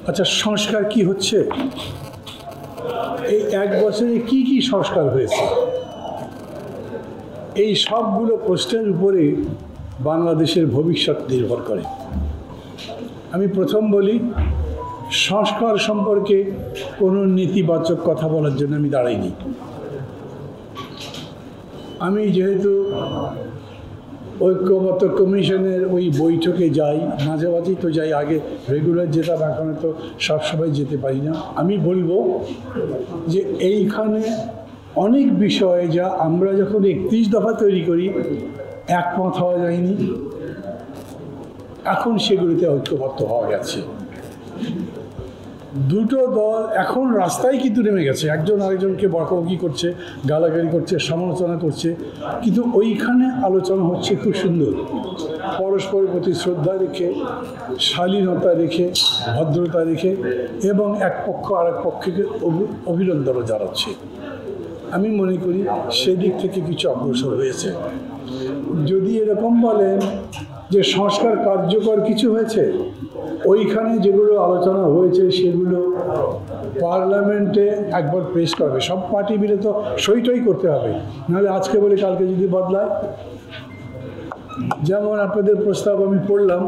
আচ্ছা, সংস্কার কি হচ্ছে? এই এক বছরে কি কি সংস্কার হয়েছে? এই সবগুলো প্রশ্নের উপরে বাংলাদেশের ভবিষ্যৎ নির্ভর করে। আমি প্রথম বলি, সংস্কার সম্পর্কে কোনো নেতিবাচক কথা বলার জন্য আমি দাঁড়াইনি। আমি যেহেতু ঐক্যমত্য কমিশনের ওই বৈঠকে যাই, মাঝে মাঝেই তো যাই, আগে রেগুলার যেতাম, এখন তো সবসময় যেতে পারি না। আমি বলবো যে এইখানে অনেক বিষয় যা আমরা যখন 31 দফা তৈরি করি একমত হওয়া যায়নি, এখন সেগুলিতে ঐক্যবদ্ধ হওয়া গেছে। দুটো দল এখন রাস্তায় কিন্তু নেমে গেছে, একজন আরেকজনকে বকাবকি করছে, গালাগালি করছে, সমালোচনা করছে, কিন্তু ওইখানে আলোচনা হচ্ছে খুব সুন্দর, পরস্পরের প্রতি শ্রদ্ধা রেখে, শালীনতা রেখে, ভদ্রতা রেখে, এবং এক পক্ষ আর এক পক্ষকে অভিনন্দন জানাচ্ছে। আমি মনে করি সেদিক থেকে কিছু অগ্রসর হয়েছে। যদি এরকম বলেন যে সংস্কার কার্যকর কিছু হয়েছে, ওইখানে যেগুলো আলোচনা হয়েছে সেগুলো পার্লামেন্টে একবার পেশ করবে, সব পার্টি মিলে তো সইটই করতে হবে, নাহলে আজকে বলে কালকে যদি বদলায়। যেমন আপনাদের প্রস্তাব আমি পড়লাম,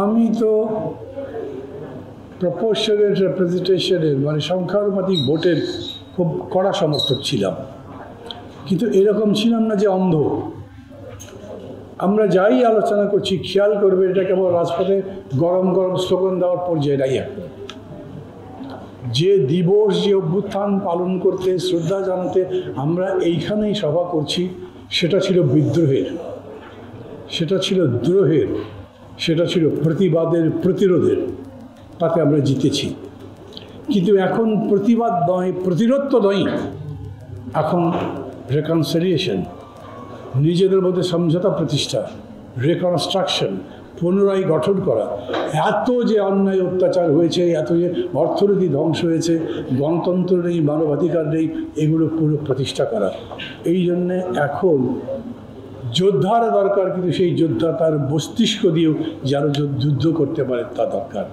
আমি তো প্রপোর্শনাল রিপ্রেজেন্টেশনের মানে সংখ্যানুপাতিক ভোটের খুব কড়া সমর্থক ছিলাম, কিন্তু এরকম ছিলাম না যে অন্ধ। আমরা যাই আলোচনা করছি খেয়াল করবে এটা কেবল রাজপথে গরম গরম স্লোগান দেওয়ার পর্যায়ে নাই। এখন যে দিবস, যে অভ্যুত্থান পালন করতে, শ্রদ্ধা জানাতে আমরা এইখানেই সভা করছি, সেটা ছিল বিদ্রোহের, সেটা ছিল দ্রোহের, সেটা ছিল প্রতিবাদের, প্রতিরোধের। তাতে আমরা জিতেছি। কিন্তু এখন প্রতিবাদ নয়, প্রতিরোধ তো নয়, এখন রেকনসিলিয়েশন, নিজেদের মধ্যে সমঝোতা প্রতিষ্ঠা, রিকনস্ট্রাকশন, পুনরায় গঠন করা। এত যে অন্যায় অত্যাচার হয়েছে, এত যে অর্থনীতি ধ্বংস হয়েছে, গণতন্ত্র নেই, মানবাধিকার নেই, এগুলো পুরো প্রতিষ্ঠা করা। এই জন্যে এখন যোদ্ধার দরকার, কিন্তু সেই যোদ্ধা তার মস্তিষ্ক দিয়েও যেন যুদ্ধ করতে পারে তা দরকার।